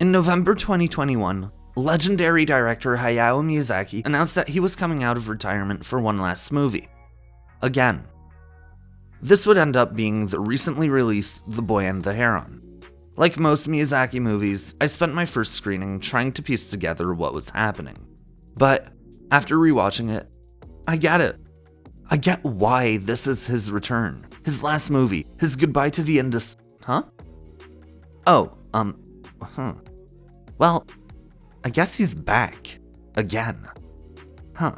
In November 2021, legendary director Hayao Miyazaki announced that he was coming out of retirement for one last movie. Again. This would end up being the recently released The Boy and the Heron. Like most Miyazaki movies, I spent my first screening trying to piece together what was happening. But after rewatching it, I get it. I get why this is his return. His last movie. His goodbye to the industry. Huh? Well, I guess he's back. Again. Huh.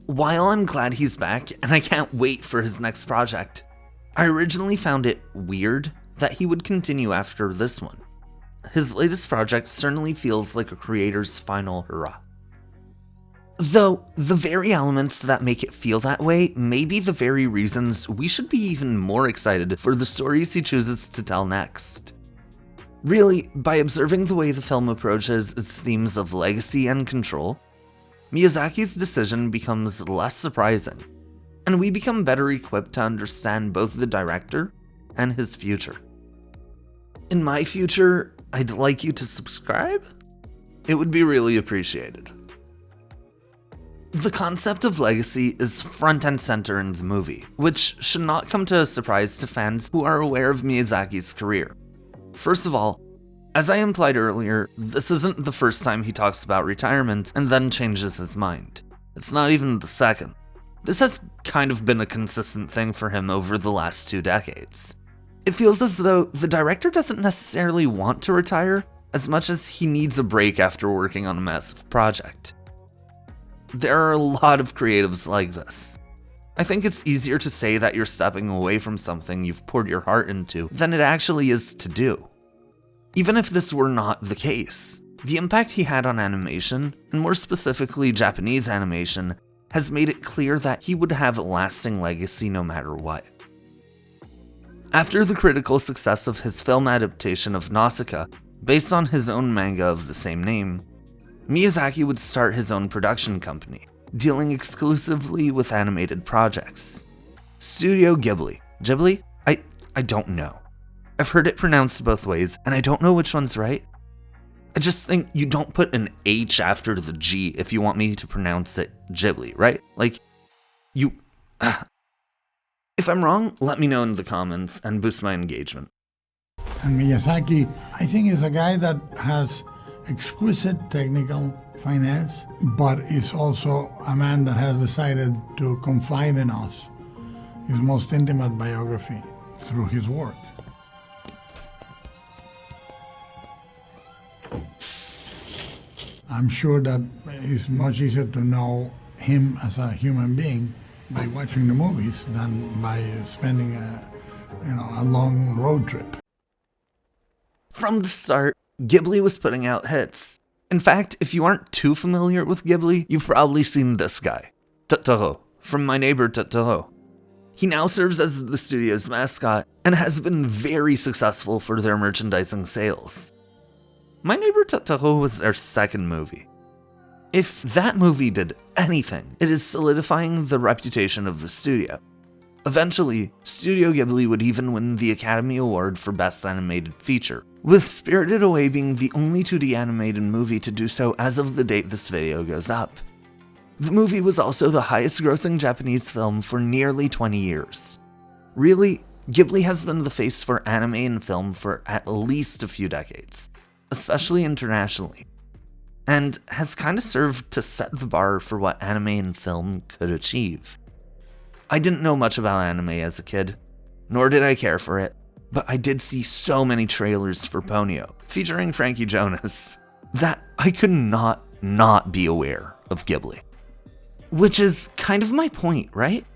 While I'm glad he's back, and I can't wait for his next project, I originally found it weird that he would continue after this one. His latest project certainly feels like a creator's final hurrah. Though, the very elements that make it feel that way may be the very reasons we should be even more excited for the stories he chooses to tell next. Really, by observing the way the film approaches its themes of legacy and control, Miyazaki's decision becomes less surprising, and we become better equipped to understand both the director and his future. In my future, I'd like you to subscribe? It would be really appreciated. The concept of legacy is front and center in the movie, which should not come to a surprise to fans who are aware of Miyazaki's career. First of all, as I implied earlier, this isn't the first time he talks about retirement and then changes his mind. It's not even the second. This has kind of been a consistent thing for him over the last 2 decades. It feels as though the director doesn't necessarily want to retire as much as he needs a break after working on a massive project. There are a lot of creatives like this. I think it's easier to say that you're stepping away from something you've poured your heart into than it actually is to do. Even if this were not the case, the impact he had on animation, and more specifically Japanese animation, has made it clear that he would have a lasting legacy no matter what. After the critical success of his film adaptation of Nausicaa, based on his own manga of the same name, Miyazaki would start his own production company, dealing exclusively with animated projects. Studio Ghibli. Ghibli? I don't know. I've heard it pronounced both ways, and I don't know which one's right. I just think you don't put an H after the G if you want me to pronounce it Ghibli, right? Like, you... If I'm wrong, let me know in the comments and boost my engagement. And Miyazaki, I think, is a guy that has exquisite technical finesse, but is also a man that has decided to confide in us his most intimate biography through his work. I'm sure that it's much easier to know him as a human being by watching the movies than by spending a long road trip. From the start, Ghibli was putting out hits. In fact, if you aren't too familiar with Ghibli, you've probably seen this guy, Totoro, from My Neighbor Totoro. He now serves as the studio's mascot and has been very successful for their merchandising sales. My Neighbor Totoro was their second movie. If that movie did anything, it is solidifying the reputation of the studio. Eventually, Studio Ghibli would even win the Academy Award for Best Animated Feature, with Spirited Away being the only 2D animated movie to do so as of the date this video goes up. The movie was also the highest grossing Japanese film for nearly 20 years. Really, Ghibli has been the face for anime and film for at least a few decades, especially internationally, and has kind of served to set the bar for what anime and film could achieve. I didn't know much about anime as a kid, nor did I care for it, but I did see so many trailers for Ponyo, featuring Frankie Jonas, that I could not be aware of Ghibli. Which is kind of my point, right?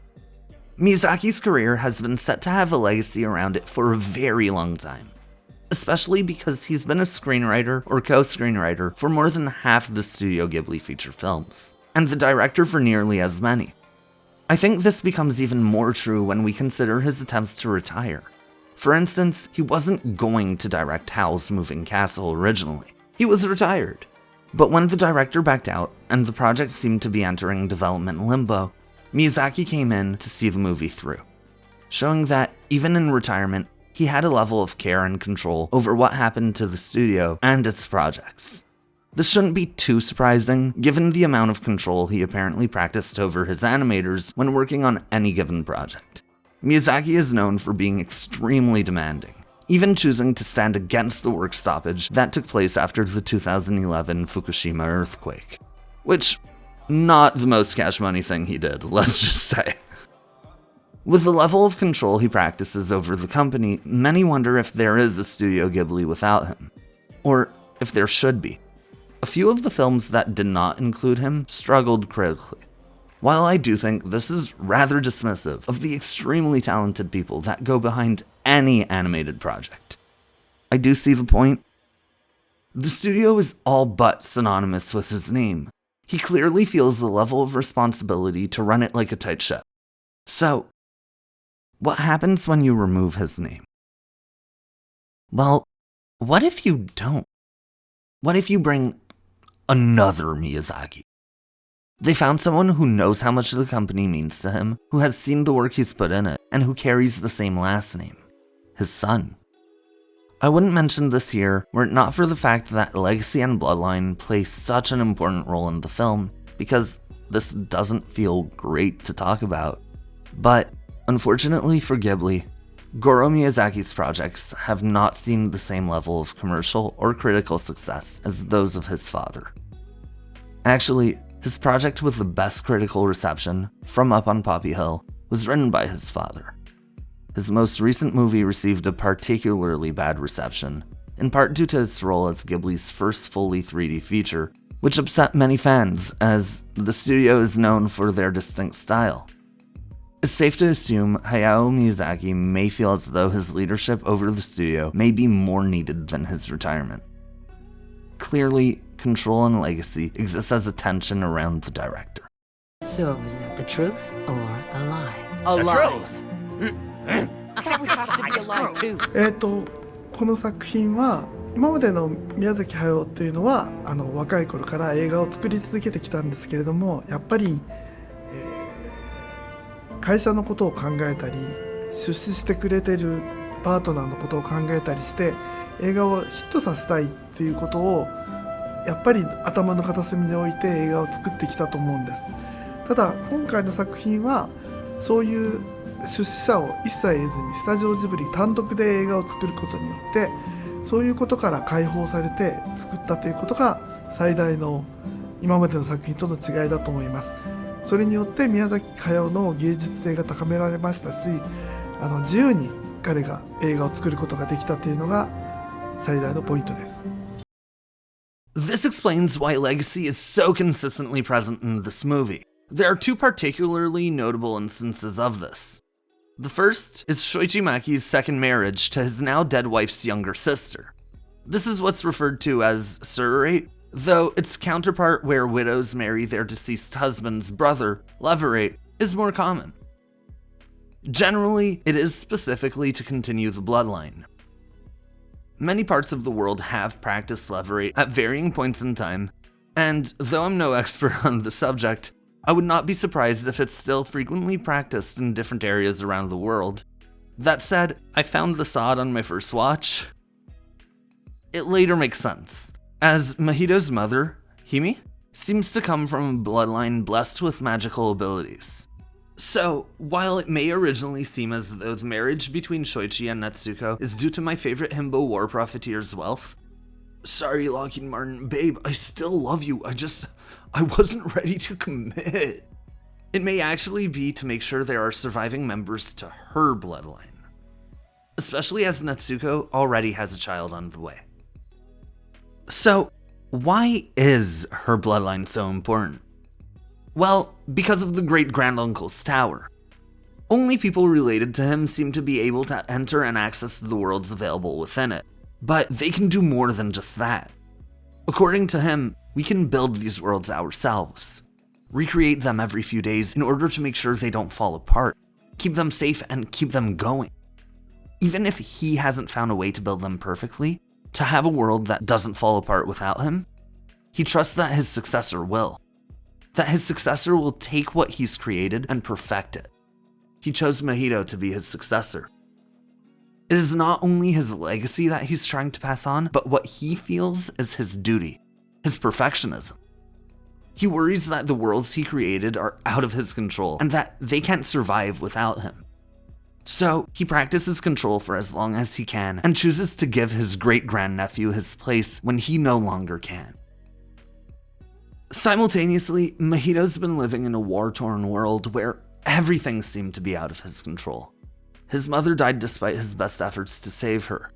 Miyazaki's career has been set to have a legacy around it for a very long time, especially because he's been a screenwriter or co-screenwriter for more than half of the Studio Ghibli feature films, and the director for nearly as many. I think this becomes even more true when we consider his attempts to retire. For instance, he wasn't going to direct Howl's Moving Castle originally. He was retired. But when the director backed out, and the project seemed to be entering development limbo, Miyazaki came in to see the movie through, showing that, even in retirement, he had a level of care and control over what happened to the studio and its projects. This shouldn't be too surprising, given the amount of control he apparently practiced over his animators when working on any given project. Miyazaki is known for being extremely demanding, even choosing to stand against the work stoppage that took place after the 2011 Fukushima earthquake. Which, not the most cash money thing he did, let's just say. With the level of control he practices over the company, many wonder if there is a Studio Ghibli without him, or if there should be. A few of the films that did not include him struggled critically. While I do think this is rather dismissive of the extremely talented people that go behind any animated project, I do see the point. The studio is all but synonymous with his name. He clearly feels the level of responsibility to run it like a tight ship. So, what happens when you remove his name? Well, what if you don't? What if you bring another Miyazaki? They found someone who knows how much the company means to him, who has seen the work he's put in it, and who carries the same last name, his son. I wouldn't mention this here were it not for the fact that legacy and bloodline play such an important role in the film, because this doesn't feel great to talk about. But, unfortunately for Ghibli, Goro Miyazaki's projects have not seen the same level of commercial or critical success as those of his father. Actually, his project with the best critical reception, From Up on Poppy Hill, was written by his father. His most recent movie received a particularly bad reception, in part due to his role as Ghibli's first fully 3D feature, which upset many fans, as the studio is known for their distinct style. It's safe to assume Hayao Miyazaki may feel as though his leadership over the studio may be more needed than his retirement. Clearly, control and legacy exists as a tension around the director. So, is that the truth or a lie? A lie. この作品は今までの宮崎駿っていうのは若い頃から映画を作り続けてきたんですけれども、やっぱり、会社のことを考えたり出資してくれてるパートナーのことを考えたりして映画をヒットさせたいっていうことをやっぱり頭の片隅に置いて映画を作ってきたと思うんです。ただ今回の作品はそういう出資者を一切得ずにスタジオジブリ単独で映画を作ることによってそういうことから解放されて作ったということが最大の今までの作品との違いだと思います。それによって宮崎駿の芸術性が高められましたし、自由に彼が映画を作ることができたというのが最大のポイントです。This explains why legacy is so consistently present in this movie. There are two particularly notable instances of this. The first is Shoichi Maki's second marriage to his now dead wife's younger sister. This is what's referred to as surrogate, though its counterpart where widows marry their deceased husband's brother, levirate, is more common. Generally, it is specifically to continue the bloodline. Many parts of the world have practiced levirate at varying points in time, and though I'm no expert on the subject, I would not be surprised if it's still frequently practiced in different areas around the world. That said, I found this odd on my first watch. It later makes sense, as Mahito's mother, Hime, seems to come from a bloodline blessed with magical abilities. So, while it may originally seem as though the marriage between Shoichi and Natsuko is due to my favorite himbo war profiteer's wealth, sorry Lockheed Martin, babe, I still love you, I wasn't ready to commit. It may actually be to make sure there are surviving members to her bloodline, especially as Natsuko already has a child on the way. So, why is her bloodline so important? Well, because of the great-granduncle's tower. Only people related to him seem to be able to enter and access the worlds available within it, but they can do more than just that. According to him, we can build these worlds ourselves, recreate them every few days in order to make sure they don't fall apart, keep them safe and keep them going. Even if he hasn't found a way to build them perfectly, to have a world that doesn't fall apart without him, he trusts that his successor will. That his successor will take what he's created and perfect it. He chose Mahito to be his successor. It is not only his legacy that he's trying to pass on, but what he feels is his duty, his perfectionism. He worries that the worlds he created are out of his control and that they can't survive without him. So he practices control for as long as he can and chooses to give his great-grandnephew his place when he no longer can. Simultaneously, Mahito's been living in a war-torn world where everything seemed to be out of his control. His mother died despite his best efforts to save her.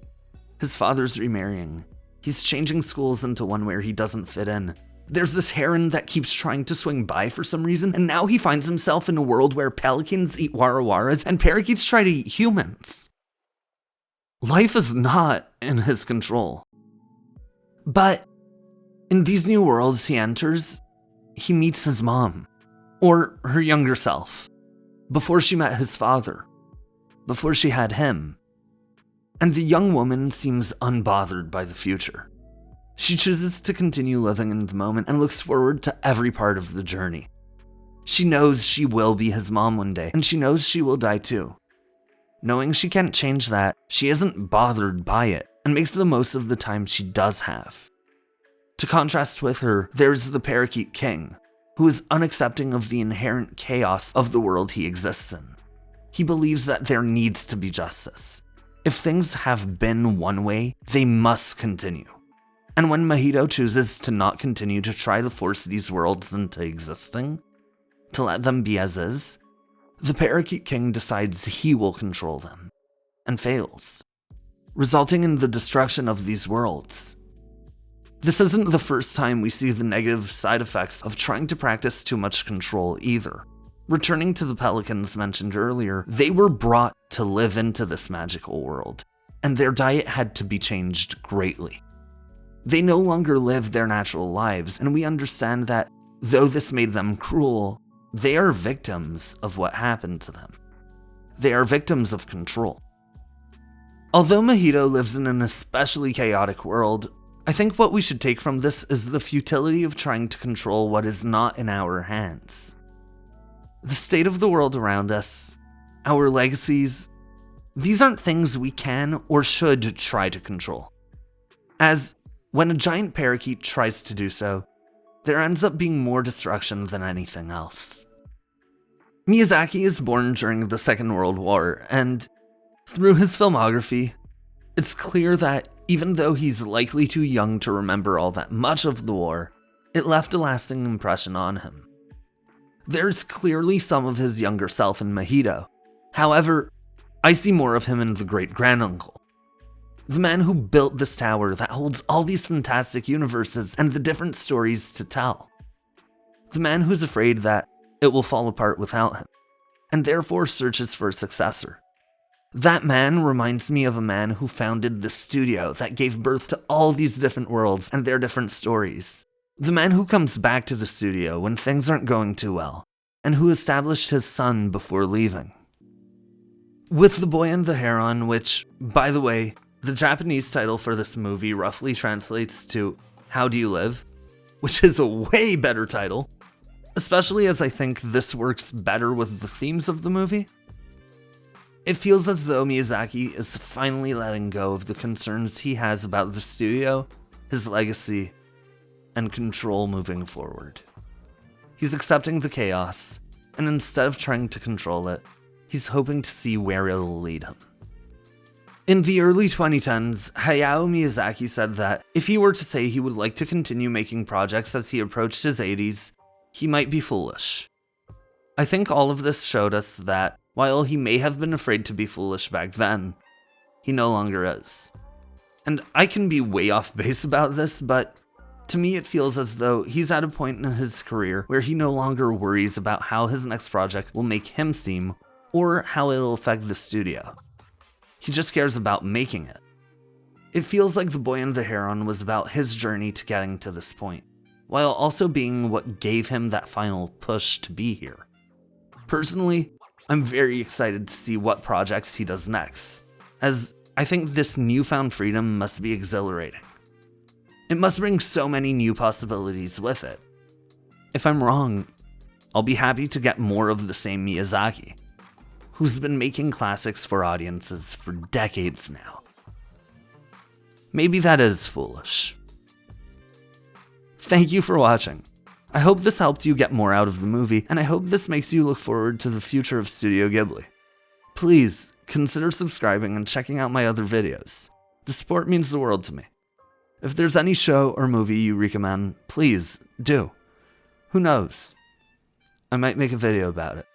His father's remarrying. He's changing schools into one where he doesn't fit in. There's this heron that keeps trying to swing by for some reason, and now he finds himself in a world where pelicans eat warawaras and parakeets try to eat humans. Life is not in his control. But in these new worlds he enters, he meets his mom, or her younger self, before she met his father, before she had him. And the young woman seems unbothered by the future. She chooses to continue living in the moment and looks forward to every part of the journey. She knows she will be his mom one day, and she knows she will die too. Knowing she can't change that, she isn't bothered by it and makes the most of the time she does have. To contrast with her, there's the Parakeet King, who is unaccepting of the inherent chaos of the world he exists in. He believes that there needs to be justice. If things have been one way, they must continue. And when Mahito chooses to not continue to try to force these worlds into existing, to let them be as is, the Parakeet King decides he will control them, and fails, resulting in the destruction of these worlds. This isn't the first time we see the negative side effects of trying to practice too much control either. Returning to the pelicans mentioned earlier, they were brought to live into this magical world, and their diet had to be changed greatly. They no longer live their natural lives, and we understand that, though this made them cruel, they are victims of what happened to them. They are victims of control. Although Mahito lives in an especially chaotic world, I think what we should take from this is the futility of trying to control what is not in our hands. The state of the world around us, our legacies, these aren't things we can or should try to control. As when a giant parakeet tries to do so, there ends up being more destruction than anything else. Miyazaki is born during the Second World War, and through his filmography, it's clear that even though he's likely too young to remember all that much of the war, it left a lasting impression on him. There's clearly some of his younger self in Mahito. However, I see more of him in the great-granduncle. The man who built this tower that holds all these fantastic universes and the different stories to tell. The man who's afraid that it will fall apart without him, and therefore searches for a successor. That man reminds me of a man who founded the studio that gave birth to all these different worlds and their different stories. The man who comes back to the studio when things aren't going too well, and who established his son before leaving. With The Boy and the Heron, which, by the way, the Japanese title for this movie roughly translates to How Do You Live? Which is a way better title, especially as I think this works better with the themes of the movie. It feels as though Miyazaki is finally letting go of the concerns he has about the studio, his legacy, and control moving forward. He's accepting the chaos, and instead of trying to control it, he's hoping to see where it'll lead him. In the early 2010s, Hayao Miyazaki said that if he were to say he would like to continue making projects as he approached his 80s, he might be foolish. I think all of this showed us that, while he may have been afraid to be foolish back then, he no longer is. And I can be way off base about this, but to me it feels as though he's at a point in his career where he no longer worries about how his next project will make him seem, or how it'll affect the studio. He just cares about making it. It feels like The Boy and the Heron was about his journey to getting to this point, while also being what gave him that final push to be here. Personally, I'm very excited to see what projects he does next, as I think this newfound freedom must be exhilarating. It must bring so many new possibilities with it. If I'm wrong, I'll be happy to get more of the same Miyazaki. who's been making classics for audiences for decades now. Maybe that is foolish. Thank you for watching. I hope this helped you get more out of the movie, and I hope this makes you look forward to the future of Studio Ghibli. Please consider subscribing and checking out my other videos. The support means the world to me. If there's any show or movie you recommend, please do. Who knows? I might make a video about it.